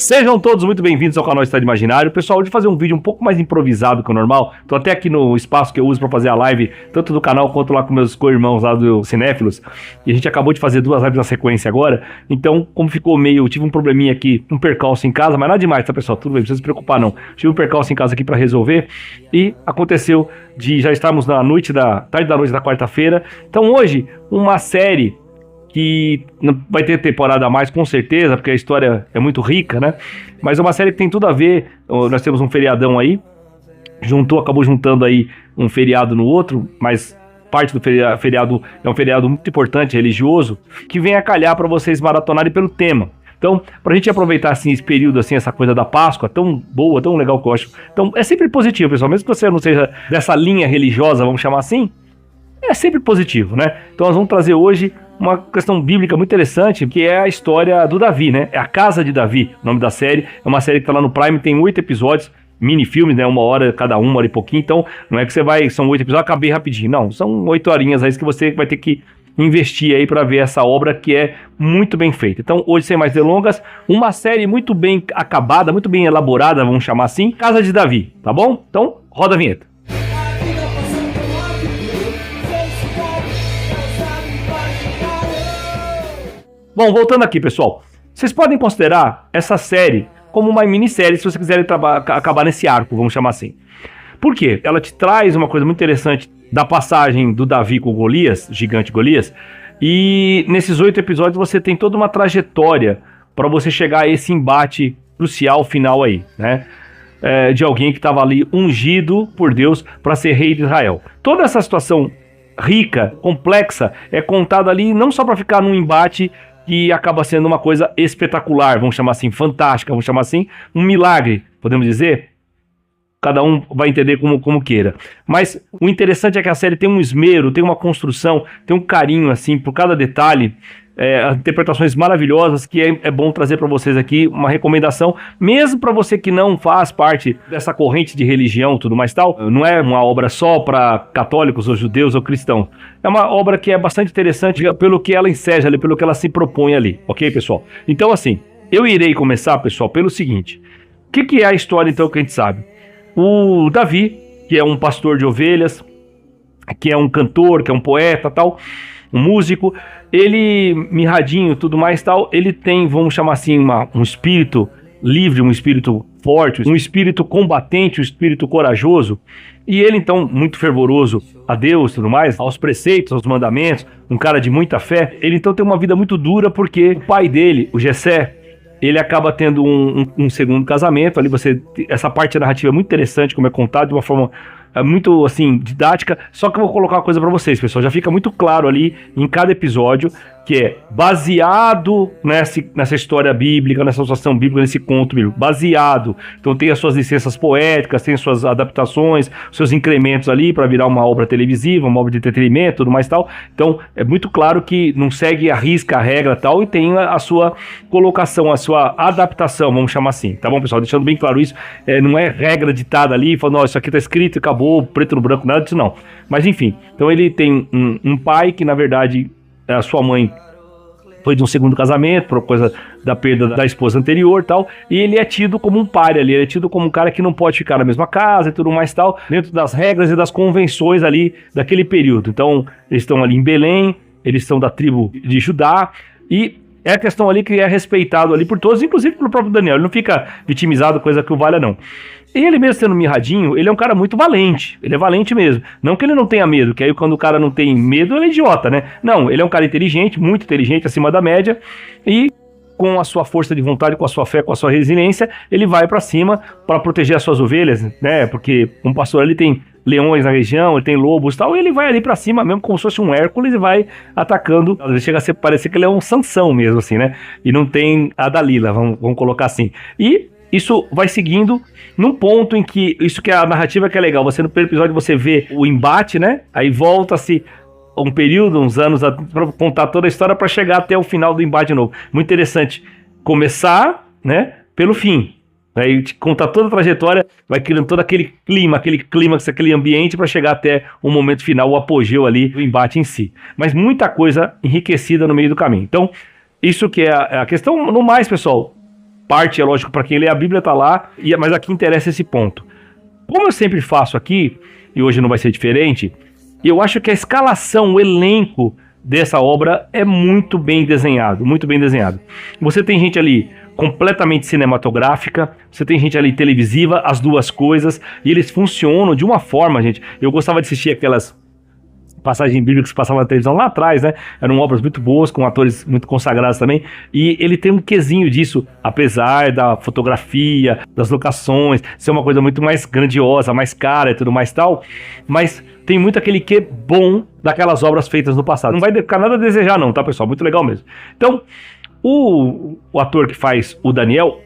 Sejam todos muito bem-vindos ao canal Estado Imaginário. Pessoal, hoje vou fazer um vídeo um pouco mais improvisado que o normal. Tô até aqui no espaço que eu uso para fazer a live, tanto do canal quanto lá com meus co-irmãos lá do Cinéfilos. E a gente acabou de fazer 2 lives na sequência agora. Então, como ficou meio... Tive um probleminha aqui, um percalço em casa, mas nada demais, tá, pessoal? Tudo bem, não precisa se preocupar, não. Tive um percalço em casa aqui para resolver e aconteceu de já estarmos na tarde da noite da quarta-feira. Então, hoje, uma série que vai ter temporada a mais com certeza, porque a história é muito rica, né? Mas é uma série que tem tudo a ver. Nós temos um feriadão aí, acabou juntando aí um feriado no outro, mas parte do feriado é um feriado muito importante, religioso, que vem a calhar para vocês maratonarem pelo tema. Então, pra gente aproveitar assim esse período, assim, essa coisa da Páscoa, tão boa, tão legal que eu acho. Então, é sempre positivo, pessoal, mesmo que você não seja dessa linha religiosa, vamos chamar assim, é sempre positivo, né? Então nós vamos trazer hoje uma questão bíblica muito interessante, que é a história do Davi, né? É a Casa de Davi, o nome da série. É uma série que tá lá no Prime, tem 8 episódios, mini-filmes, né? 1 hora cada um, 1 hora e pouquinho. Então não é que são 8 episódios, acabei rapidinho. Não, são 8 horinhas aí que você vai ter que investir aí para ver essa obra que é muito bem feita. Então hoje, sem mais delongas, uma série muito bem acabada, muito bem elaborada, vamos chamar assim, Casa de Davi, tá bom? Então roda a vinheta. Bom, voltando aqui, pessoal, vocês podem considerar essa série como uma minissérie, se vocês quiserem acabar nesse arco, vamos chamar assim. Por quê? Ela te traz uma coisa muito interessante da passagem do Davi com o Golias, gigante Golias, e nesses 8 episódios você tem toda uma trajetória para você chegar a esse embate crucial final aí, né? De alguém que estava ali ungido por Deus para ser rei de Israel. Toda essa situação rica, complexa, é contada ali não só para ficar num embate que acaba sendo uma coisa espetacular, vamos chamar assim, fantástica, vamos chamar assim, um milagre, podemos dizer? Cada um vai entender como queira. Mas o interessante é que a série tem um esmero, tem uma construção, tem um carinho, assim, por cada detalhe, interpretações maravilhosas, que é bom trazer para vocês aqui uma recomendação, mesmo para você que não faz parte dessa corrente de religião, tudo mais tal, não é uma obra só para católicos ou judeus ou cristãos, é uma obra que é bastante interessante pelo que ela enseja ali, pelo que ela se propõe ali, ok, pessoal? Então, assim, eu irei começar, pessoal, pelo seguinte, o que é a história, então, que a gente sabe? O Davi, que é um pastor de ovelhas, que é um cantor, que é um poeta, tal, um músico, ele, mirradinho, tudo mais, tal, ele tem, vamos chamar assim, um espírito livre, um espírito forte, um espírito combatente, um espírito corajoso, e ele, então, muito fervoroso a Deus, tudo mais, aos preceitos, aos mandamentos, um cara de muita fé, ele, então, tem uma vida muito dura, porque o pai dele, o Jessé, ele acaba tendo um segundo casamento, ali essa parte narrativa é muito interessante, como é contado de uma forma muito, assim, didática, só que eu vou colocar uma coisa pra vocês, pessoal, já fica muito claro ali, em cada episódio, que é baseado nessa história bíblica, nessa situação bíblica, nesse conto bíblico, baseado, então tem as suas licenças poéticas, tem as suas adaptações, seus incrementos ali para virar uma obra televisiva, uma obra de entretenimento, tudo mais tal, então é muito claro que não segue a risca, a regra tal, e tem a sua colocação, a sua adaptação, vamos chamar assim, tá bom, pessoal, deixando bem claro isso, não é regra ditada ali, falando, isso aqui tá escrito e acabou, preto no branco, nada disso não, mas enfim, então ele tem um pai que na verdade a sua mãe foi de um segundo casamento, por coisa da perda da esposa anterior e tal, e ele é tido como um páreo ali, ele é tido como um cara que não pode ficar na mesma casa e tudo mais tal, dentro das regras e das convenções ali daquele período. Então, eles estão ali em Belém, eles são da tribo de Judá, e é a questão ali que é respeitado ali por todos, inclusive pelo próprio Daniel, ele não fica vitimizado, coisa que o valha não. E ele mesmo sendo mirradinho, ele é um cara muito valente, ele é valente mesmo, não que ele não tenha medo, que aí quando o cara não tem medo, ele é idiota, né? Não, ele é um cara inteligente, muito inteligente, acima da média, e com a sua força de vontade, com a sua fé, com a sua resiliência, ele vai pra cima para proteger as suas ovelhas, né? Porque um pastor ali tem leões na região, ele tem lobos e tal, e ele vai ali pra cima mesmo como se fosse um Hércules e vai atacando, ele chega a parecer que ele é um Sansão mesmo assim, né? E não tem a Dalila, vamos colocar assim. E isso vai seguindo num ponto em que, isso que é a narrativa que é legal, você no primeiro episódio você vê o embate, né? Aí volta-se um período, uns anos, para contar toda a história para chegar até o final do embate de novo. Muito interessante começar, né, pelo fim. Aí te contar toda a trajetória, vai criando todo aquele clímax, aquele ambiente para chegar até o momento final, o apogeu ali do embate em si. Mas muita coisa enriquecida no meio do caminho. Então, isso que é a questão. No mais, pessoal, parte, é lógico, para quem lê a Bíblia tá lá, mas aqui interessa esse ponto. Como eu sempre faço aqui, e hoje não vai ser diferente, eu acho que a escalação, o elenco dessa obra é muito bem desenhado, muito bem desenhado. Você tem gente ali completamente cinematográfica, você tem gente ali televisiva, as duas coisas, e eles funcionam de uma forma, gente. Eu gostava de assistir aquelas passagens bíblicas que passavam na televisão lá atrás, né? Eram obras muito boas, com atores muito consagrados também, e ele tem um quesinho disso, apesar da fotografia, das locações, ser uma coisa muito mais grandiosa, mais cara e tudo mais tal, mas tem muito aquele que bom daquelas obras feitas no passado. Não vai ficar nada a desejar não, tá, pessoal? Muito legal mesmo. Então, o ator que faz o Daniel,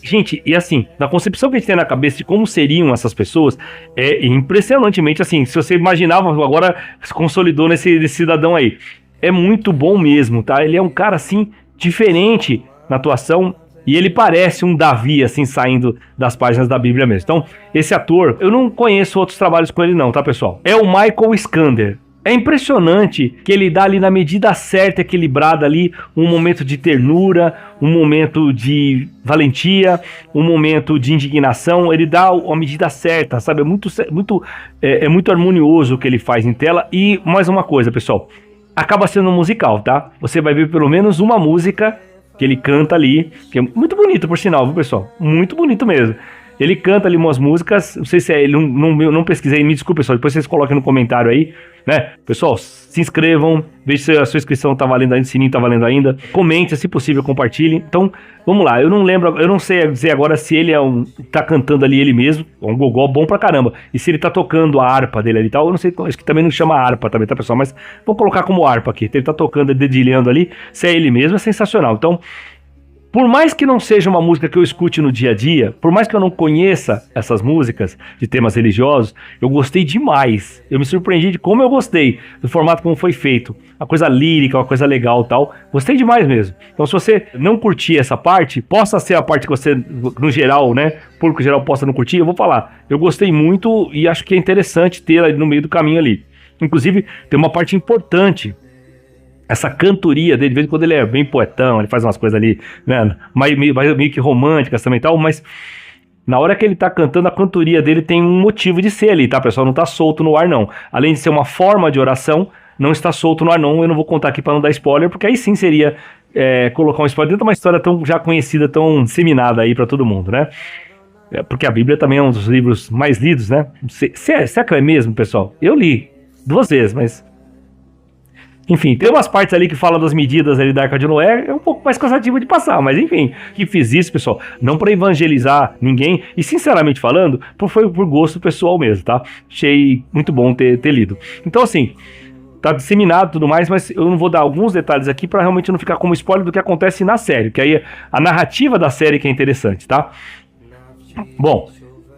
gente, e assim, na concepção que a gente tem na cabeça de como seriam essas pessoas, é impressionantemente assim, se você imaginava, agora se consolidou nesse cidadão aí. É muito bom mesmo, tá? Ele é um cara, assim, diferente na atuação, e ele parece um Davi, assim, saindo das páginas da Bíblia mesmo. Então, esse ator, eu não conheço outros trabalhos com ele não, tá, pessoal? É o Michael Iskander. É impressionante que ele dá ali na medida certa, equilibrada ali, um momento de ternura, um momento de valentia, um momento de indignação. Ele dá a medida certa, sabe? É muito harmonioso o que ele faz em tela. E mais uma coisa, pessoal, acaba sendo um musical, tá? Você vai ver pelo menos uma música que ele canta ali, que é muito bonito, por sinal, viu, pessoal? Muito bonito mesmo. Ele canta ali umas músicas, não sei se é ele, não pesquisei, me desculpe, pessoal, depois vocês coloquem no comentário aí, né? Pessoal, se inscrevam, veja se a sua inscrição tá valendo ainda, o sininho tá valendo ainda, comente, se possível, compartilhe. Então, vamos lá, eu não sei dizer agora se ele tá cantando ali ele mesmo, é um gogó bom pra caramba, e se ele tá tocando a harpa dele ali e tal, eu não sei, acho que também não chama harpa também, tá, pessoal? Mas vou colocar como harpa aqui, ele tá tocando, dedilhando ali, se é ele mesmo, é sensacional. Então, por mais que não seja uma música que eu escute no dia a dia, por mais que eu não conheça essas músicas de temas religiosos, eu gostei demais. Eu me surpreendi de como eu gostei do formato como foi feito. Uma coisa lírica, uma coisa legal e tal. Gostei demais mesmo. Então, se você não curtir essa parte, possa ser a parte que você, no geral, né, público geral possa não curtir, eu vou falar. Eu gostei muito e acho que é interessante ter ali no meio do caminho ali. Inclusive, tem uma parte importante. Essa cantoria dele, de vez em quando ele é bem poetão, ele faz umas coisas ali, né, meio que românticas também e tal, mas na hora que ele tá cantando, a cantoria dele tem um motivo de ser ali, tá, pessoal? Não tá solto no ar, não. Além de ser uma forma de oração, não está solto no ar, não. Eu não vou contar aqui para não dar spoiler, porque aí sim seria colocar um spoiler dentro de uma história tão já conhecida, tão disseminada aí para todo mundo, né? Porque a Bíblia também é um dos livros mais lidos, né? Será que é mesmo, pessoal? Eu li 2 vezes, mas... Enfim, tem umas partes ali que falam das medidas ali da Arca de Noé, é um pouco mais cansativo de passar, mas enfim, que fiz isso, pessoal, não para evangelizar ninguém, e sinceramente falando, foi por gosto pessoal mesmo, tá? Achei muito bom ter lido. Então assim, tá disseminado e tudo mais, mas eu não vou dar alguns detalhes aqui para realmente não ficar como spoiler do que acontece na série, que aí a narrativa da série que é interessante, tá? Bom,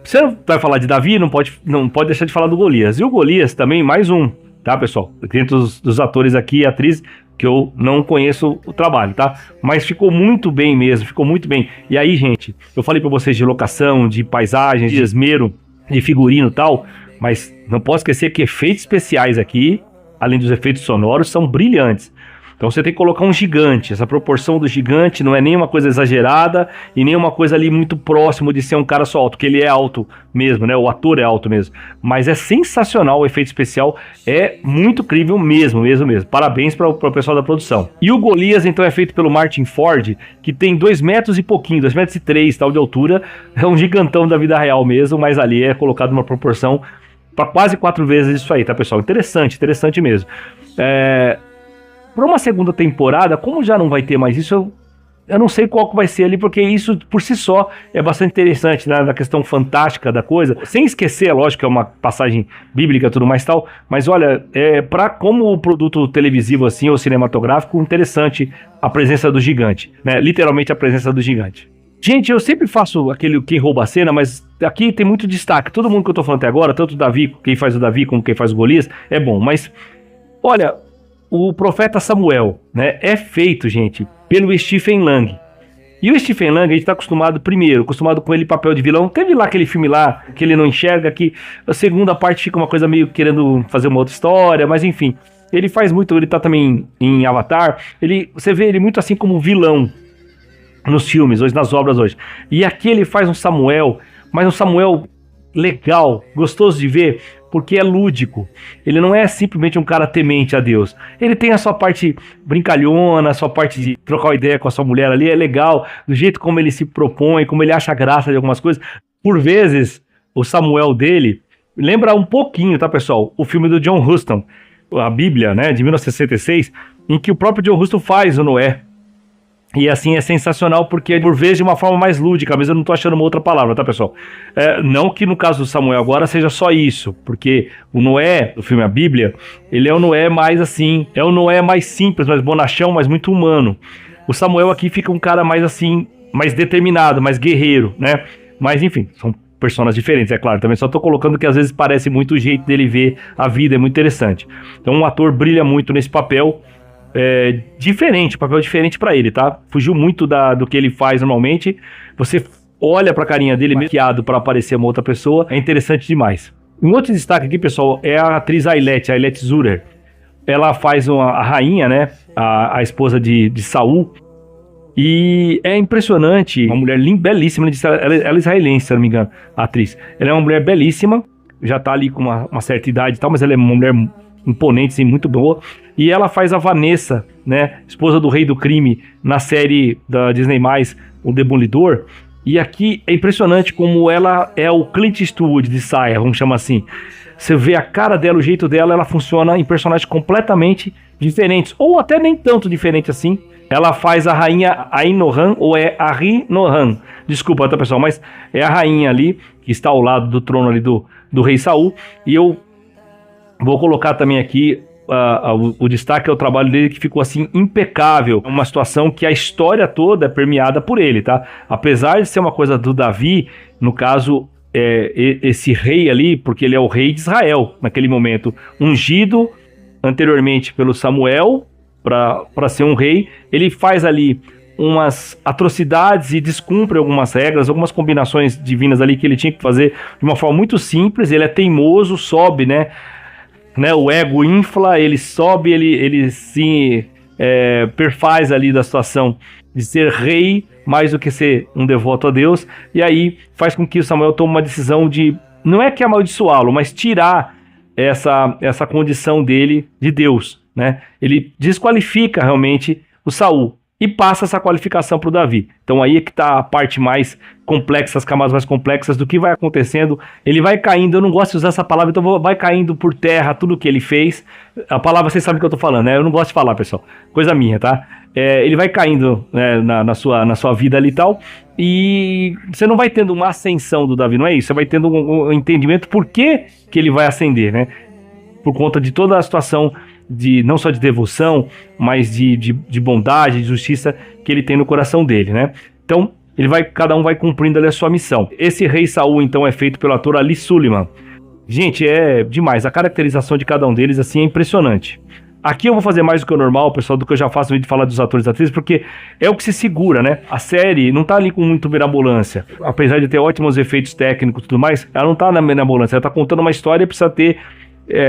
você vai falar de Davi, não pode deixar de falar do Golias, e o Golias também, mais um, tá, pessoal? Dentro dos atores aqui e atrizes, que eu não conheço o trabalho, tá? Mas ficou muito bem mesmo, ficou muito bem. E aí, gente, eu falei pra vocês de locação, de paisagens, de esmero, de figurino e tal, mas não posso esquecer que efeitos especiais aqui, além dos efeitos sonoros, são brilhantes. Então você tem que colocar um gigante, essa proporção do gigante não é nem uma coisa exagerada e nem uma coisa ali muito próximo de ser um cara só alto, porque ele é alto mesmo, né? O ator é alto mesmo. Mas é sensacional o efeito especial, é muito incrível mesmo. Parabéns para o pessoal da produção. E o Golias então é feito pelo Martin Ford, que tem 2 metros e pouquinho, 2 metros e 3 tal de altura, é um gigantão da vida real mesmo, mas ali é colocado uma proporção para quase 4 vezes isso aí, tá, pessoal? Interessante mesmo. Para uma segunda temporada, como já não vai ter mais isso, eu não sei qual que vai ser ali, porque isso por si só é bastante interessante, né, na questão fantástica da coisa, sem esquecer, lógico que é uma passagem bíblica e tudo mais tal, mas olha, para como produto televisivo assim, ou cinematográfico, interessante a presença do gigante, né, literalmente a presença do gigante. Gente, eu sempre faço aquele quem rouba a cena, mas aqui tem muito destaque, todo mundo que eu tô falando até agora, tanto o Davi, quem faz o Davi, como quem faz o Golias, é bom, mas olha... O profeta Samuel, né, é feito, gente, pelo Stephen Lang. E o Stephen Lang, a gente tá acostumado com ele papel de vilão. Teve lá aquele filme lá, que ele não enxerga, que a segunda parte fica uma coisa meio querendo fazer uma outra história, mas enfim. Ele faz muito, ele tá também em Avatar, você vê ele muito assim como vilão. nos filmes, hoje nas obras hoje. E aqui ele faz um Samuel, mas um Samuel legal, gostoso de ver, porque é lúdico. Ele não é simplesmente um cara temente a Deus. Ele tem a sua parte brincalhona, a sua parte de trocar uma ideia com a sua mulher ali, é legal, do jeito como ele se propõe, como ele acha graça de algumas coisas. Por vezes, o Samuel dele lembra um pouquinho, tá, pessoal? O filme do John Huston, a Bíblia, né, de 1966, em que o próprio John Huston faz o Noé. E assim é sensacional porque por vezes de uma forma mais lúdica, mas eu não tô achando uma outra palavra, tá, pessoal? Não que no caso do Samuel agora seja só isso, porque o Noé, do filme A Bíblia, ele é o Noé mais assim, é o Noé mais simples, mais bonachão, mas muito humano. O Samuel aqui fica um cara mais assim, mais determinado, mais guerreiro, né? Mas enfim, são personagens diferentes, é claro. Também só tô colocando que às vezes parece muito o jeito dele ver a vida, é muito interessante. Então o ator brilha muito nesse papel. Diferente, papel diferente pra ele, tá? Fugiu muito do que ele faz normalmente. Você olha pra carinha dele maquiado pra aparecer uma outra pessoa, é interessante demais. Um outro destaque aqui, pessoal, é a atriz Ailete Zurer. Ela faz a rainha, né? A esposa de Saul. E é impressionante, uma mulher belíssima, ela é israelense, se não me engano, a atriz. Ela é uma mulher belíssima, já tá ali com uma certa idade e tal, mas ela é uma mulher imponente, sim, muito boa. E ela faz a Vanessa, né, esposa do Rei do Crime, na série da Disney+, O Demolidor. E aqui é impressionante como ela é o Clint Eastwood de saia, vamos chamar assim. Você vê a cara dela, o jeito dela, ela funciona em personagens completamente diferentes, ou até nem tanto diferente assim. Ela faz a rainha Ainohan, ou é Ahinohan, desculpa, tá, pessoal, mas é a rainha ali, que está ao lado do trono ali do rei Saul. E eu vou colocar também aqui o destaque ao trabalho dele, que ficou assim impecável. É uma situação que a história toda é permeada por ele, tá? Apesar de ser uma coisa do Davi, no caso, esse rei ali, porque ele é o rei de Israel naquele momento, ungido anteriormente pelo Samuel para ser um rei. Ele faz ali umas atrocidades e descumpre algumas regras, algumas combinações divinas ali que ele tinha que fazer de uma forma muito simples. Ele é teimoso, sobe, né? O ego infla, ele sobe, ele se perfaz ali da situação de ser rei, mais do que ser um devoto a Deus, e aí faz com que o Samuel tome uma decisão de, não é que amaldiçoá-lo, mas tirar essa condição dele de Deus, né? Ele desqualifica realmente o Saul e passa essa qualificação para o Davi. Então aí é que está a parte mais complexa, as camadas mais complexas do que vai acontecendo. Ele vai caindo, eu não gosto de usar essa palavra, então vai caindo por terra tudo que ele fez. A palavra, vocês sabem o que eu tô falando, né? Eu não gosto de falar, pessoal, coisa minha, tá? Ele vai caindo, né, na sua vida ali e tal, e você não vai tendo uma ascensão do Davi, não é isso? Você vai tendo um entendimento por que ele vai ascender, né? Por conta de toda a situação não só de devoção, mas de bondade, de justiça que ele tem no coração dele, né? Então, cada um vai cumprindo ali a sua missão. Esse rei Saul, então, é feito pelo ator Ali Suleiman. Gente, é demais. A caracterização de cada um deles, assim, é impressionante. Aqui eu vou fazer mais do que o normal, pessoal, do que eu já faço no vídeo de falar dos atores e atrizes, porque é o que se segura, né? A série não tá ali com muito mirabolância. Apesar de ter ótimos efeitos técnicos e tudo mais, ela não tá na mirabolância. Ela tá contando uma história e precisa ter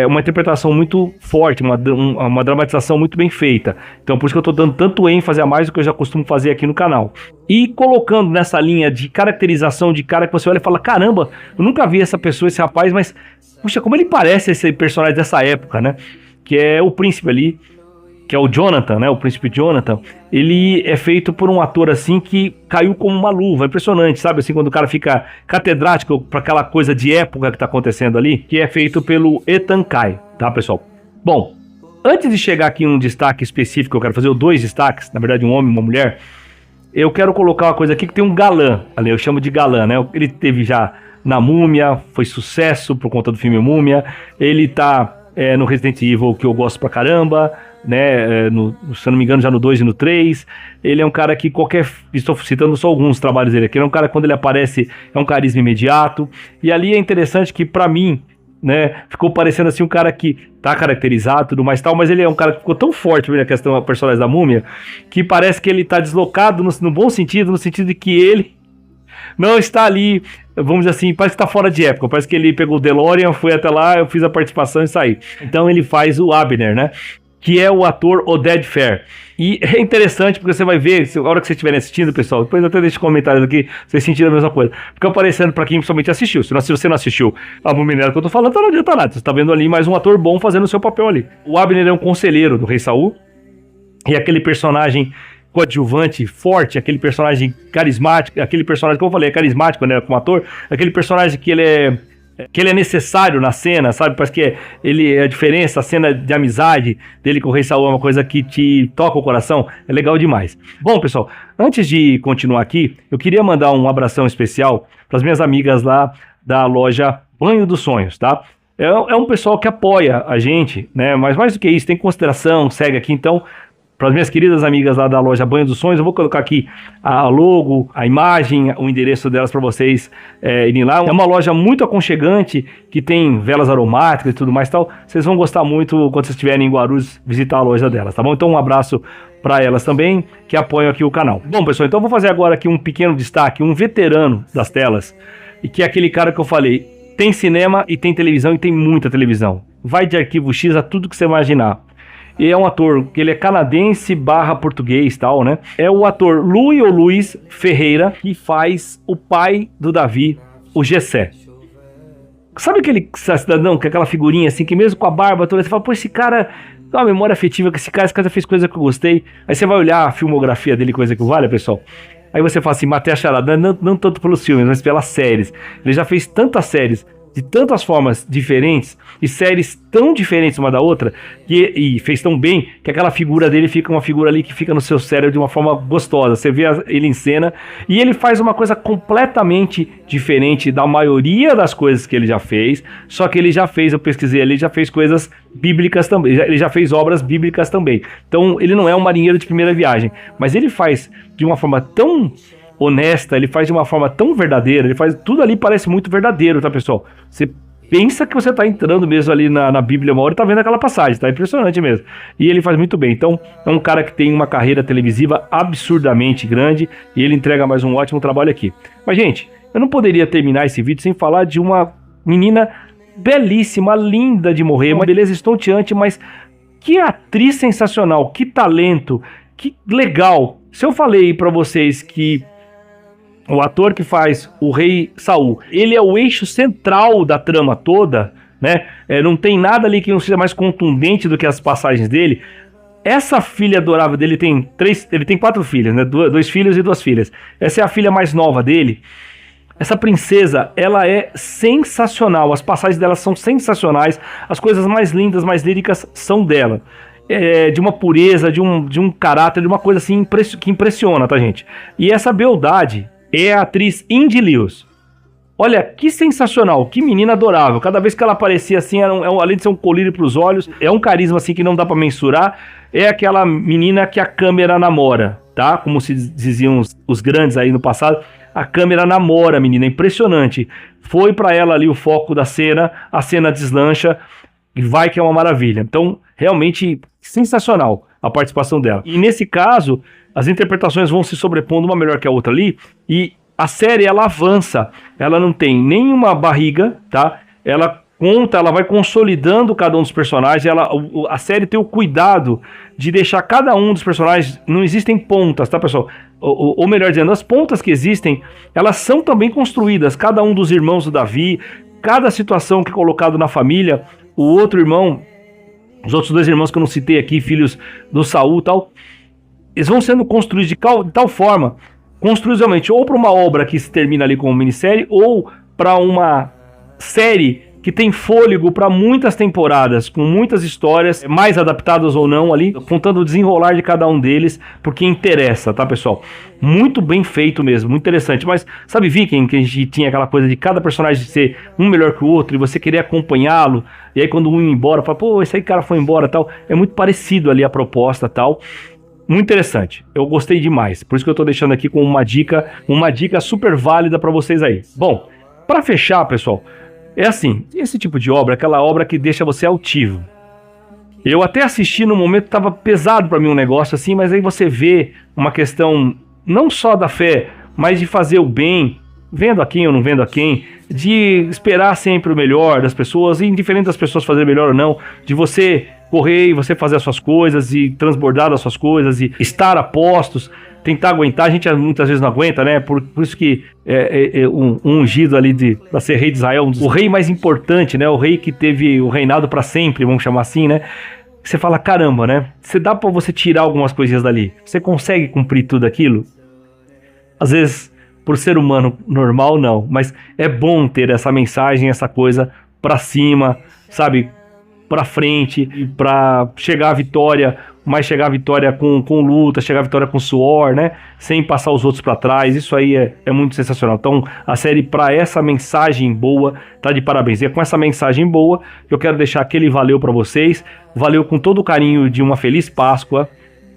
uma interpretação muito forte, uma dramatização muito bem feita. Então por isso que eu tô dando tanto ênfase a mais do que eu já costumo fazer aqui no canal. E colocando nessa linha de caracterização de cara que você olha e fala, caramba, eu nunca vi essa pessoa, esse rapaz, mas puxa, como ele parece esse personagem dessa época, né? Que é o príncipe ali, que é o Jonathan, né? O príncipe Jonathan. Ele é feito por um ator assim que caiu como uma luva. É impressionante, sabe? Assim, quando o cara fica catedrático para aquela coisa de época que tá acontecendo ali, que é feito pelo Ethan Kai, tá, pessoal? Bom, antes de chegar aqui em um destaque específico, eu quero fazer 2 destaques, na verdade um homem e uma mulher. Eu quero colocar uma coisa aqui que tem um galã, ali eu chamo de galã, né? Ele teve já na Múmia, foi sucesso por conta do filme Múmia. Ele tá no Resident Evil, que eu gosto pra caramba, né, se eu não me engano já no 2 e no 3, ele é um cara que estou citando só alguns trabalhos dele aqui, ele é um cara que quando ele aparece é um carisma imediato, e ali é interessante que pra mim, né, ficou parecendo assim um cara que tá caracterizado e tudo mais tal, mas ele é um cara que ficou tão forte na questão da personagem da Múmia, que parece que ele tá deslocado no bom sentido, no sentido de que ele não está ali, vamos dizer assim, parece que está fora de época, parece que ele pegou o DeLorean, foi até lá, eu fiz a participação e saí. Então ele faz o Abner, né? que é o ator Oded Fehr. E é interessante porque você vai ver, a hora que vocês estiverem assistindo, pessoal, depois até deixe comentários aqui, vocês sentiram a mesma coisa. Fica aparecendo pra quem principalmente assistiu. Se você não assistiu a Minério que eu tô falando, não adianta nada. Você tá vendo ali mais um ator bom fazendo o seu papel ali. O Abner é um conselheiro do Rei Saul, e aquele personagem coadjuvante, forte, aquele personagem carismático, aquele personagem, como eu falei, é carismático, né, como ator, aquele personagem que ele é necessário na cena, sabe? Parece que é a diferença, a cena de amizade dele com o Rei Saul é uma coisa que te toca o coração, é legal demais. Bom, pessoal, antes de continuar aqui, eu queria mandar um abração especial para as minhas amigas lá da loja Banho dos Sonhos, tá? É um pessoal que apoia a gente, né? Mas mais do que isso, tem consideração, segue aqui, então... Para as minhas queridas amigas lá da loja Banho dos Sonhos, eu vou colocar aqui a logo, a imagem, o endereço delas para vocês irem lá. É uma loja muito aconchegante, que tem velas aromáticas e tudo mais e tal. Vocês vão gostar muito quando vocês estiverem em Guarulhos visitar a loja delas, tá bom? Então um abraço para elas também, que apoiam aqui o canal. Bom, pessoal, então eu vou fazer agora aqui um pequeno destaque, um veterano das telas, e que é aquele cara que eu falei, tem cinema e tem televisão e tem muita televisão. Vai de Arquivo X a tudo que você imaginar. E é um ator que ele é canadense / português tal, né? É o ator Luiz Ferreira, que faz o pai do Davi, o Jessé. Sabe aquele cidadão, que é aquela figurinha assim, que mesmo com a barba toda, você fala, pô, esse cara tem uma memória afetiva com esse cara fez coisa que eu gostei. Aí você vai olhar a filmografia dele, coisa que vale, pessoal. Aí você fala assim, matei a charada, não tanto pelos filmes, mas pelas séries. Ele já fez tantas séries, de tantas formas diferentes, e séries tão diferentes uma da outra, e fez tão bem, que aquela figura dele fica uma figura ali que fica no seu cérebro de uma forma gostosa. Você vê ele em cena, e ele faz uma coisa completamente diferente da maioria das coisas que ele já fez, só que ele já fez, eu pesquisei ali, já fez coisas bíblicas também, ele já fez obras bíblicas também. Então ele não é um marinheiro de primeira viagem, mas ele faz de uma forma tão honesta, ele faz de uma forma tão verdadeira, ele faz tudo ali, parece muito verdadeiro, tá, pessoal? Você pensa que você tá entrando mesmo ali na Bíblia uma hora e tá vendo aquela passagem, tá impressionante mesmo. E ele faz muito bem. Então é um cara que tem uma carreira televisiva absurdamente grande, e ele entrega mais um ótimo trabalho aqui. Mas, gente, eu não poderia terminar esse vídeo sem falar de uma menina belíssima, linda de morrer, uma beleza estonteante, mas que atriz sensacional, que talento, que legal. Se eu falei pra vocês que o ator que faz o Rei Saul, ele é o eixo central da trama toda, né? Não tem nada ali que não seja mais contundente do que as passagens dele. Essa filha adorável dele ele tem 4 filhas, né? 2 filhos e 2 filhas. Essa é a filha mais nova dele. Essa princesa, ela é sensacional. As passagens dela são sensacionais. As coisas mais lindas, mais líricas são dela. De uma pureza, de um caráter, de uma coisa assim que impressiona, tá, gente? E essa beldade é a atriz Indy Lewis. Olha, que sensacional, que menina adorável. Cada vez que ela aparecia assim, além de ser um colírio para os olhos, é um carisma assim que não dá para mensurar. É aquela menina que a câmera namora, tá? Como se diziam os grandes aí no passado, a câmera namora a menina, impressionante. Foi para ela ali o foco da cena, a cena deslancha e vai que é uma maravilha. Então, realmente sensacional a participação dela. E nesse caso, as interpretações vão se sobrepondo uma melhor que a outra ali, e a série ela avança, ela não tem nenhuma barriga, tá? Ela vai consolidando cada um dos personagens, a série tem o cuidado de deixar cada um dos personagens, não existem pontas, tá, pessoal? Ou melhor dizendo, as pontas que existem, elas são também construídas, cada um dos irmãos do Davi, cada situação que é colocado na família, o outro irmão, os outros 2 irmãos que eu não citei aqui, filhos do Saul e tal, eles vão sendo construídos de tal forma, construídos realmente ou para uma obra que se termina ali como minissérie, ou para uma série que tem fôlego para muitas temporadas, com muitas histórias, mais adaptadas ou não ali, contando o desenrolar de cada um deles, porque interessa, tá, pessoal? Muito bem feito mesmo, muito interessante. Mas sabe Viking, que a gente tinha aquela coisa de cada personagem ser um melhor que o outro, e você querer acompanhá-lo, e aí quando um ia embora, fala, pô, esse aí cara foi embora tal. É muito parecido ali a proposta tal. Muito interessante, eu gostei demais, por isso que eu tô deixando aqui com uma dica super válida para vocês aí. Bom, para fechar, pessoal, é assim, esse tipo de obra, aquela obra que deixa você altivo. Eu até assisti no momento que tava pesado para mim um negócio assim, mas aí você vê uma questão não só da fé, mas de fazer o bem, vendo a quem ou não vendo a quem, de esperar sempre o melhor das pessoas, indiferente das pessoas fazerem melhor ou não, de você correr e você fazer as suas coisas e transbordar das suas coisas e estar a postos, tentar aguentar. A gente muitas vezes não aguenta, né? Por isso que um ungido ali para ser rei de Israel, o rei mais importante, né? O rei que teve o reinado para sempre, vamos chamar assim, né? Você fala, caramba, né? Você dá para você tirar algumas coisinhas dali. Você consegue cumprir tudo aquilo? Às vezes, por ser humano normal, não. Mas é bom ter essa mensagem, essa coisa para cima, sabe? Para frente, para chegar à vitória, mas chegar à vitória com luta, chegar à vitória com suor, né? Sem passar os outros para trás. Isso aí é muito sensacional. Então, a série, para essa mensagem boa, tá de parabéns. E é com essa mensagem boa que eu quero deixar aquele valeu para vocês. Valeu com todo o carinho de uma feliz Páscoa.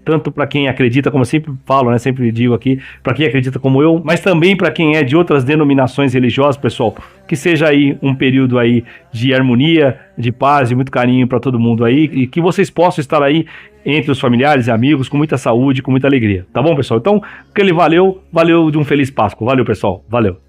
Tanto para quem acredita, como eu sempre falo, né? Sempre digo aqui, para quem acredita como eu, mas também para quem é de outras denominações religiosas, pessoal, que seja aí um período aí de harmonia, de paz e muito carinho para todo mundo aí, e que vocês possam estar aí entre os familiares e amigos com muita saúde, com muita alegria, tá bom, pessoal? Então, aquele valeu de um feliz Páscoa. Valeu, pessoal. Valeu.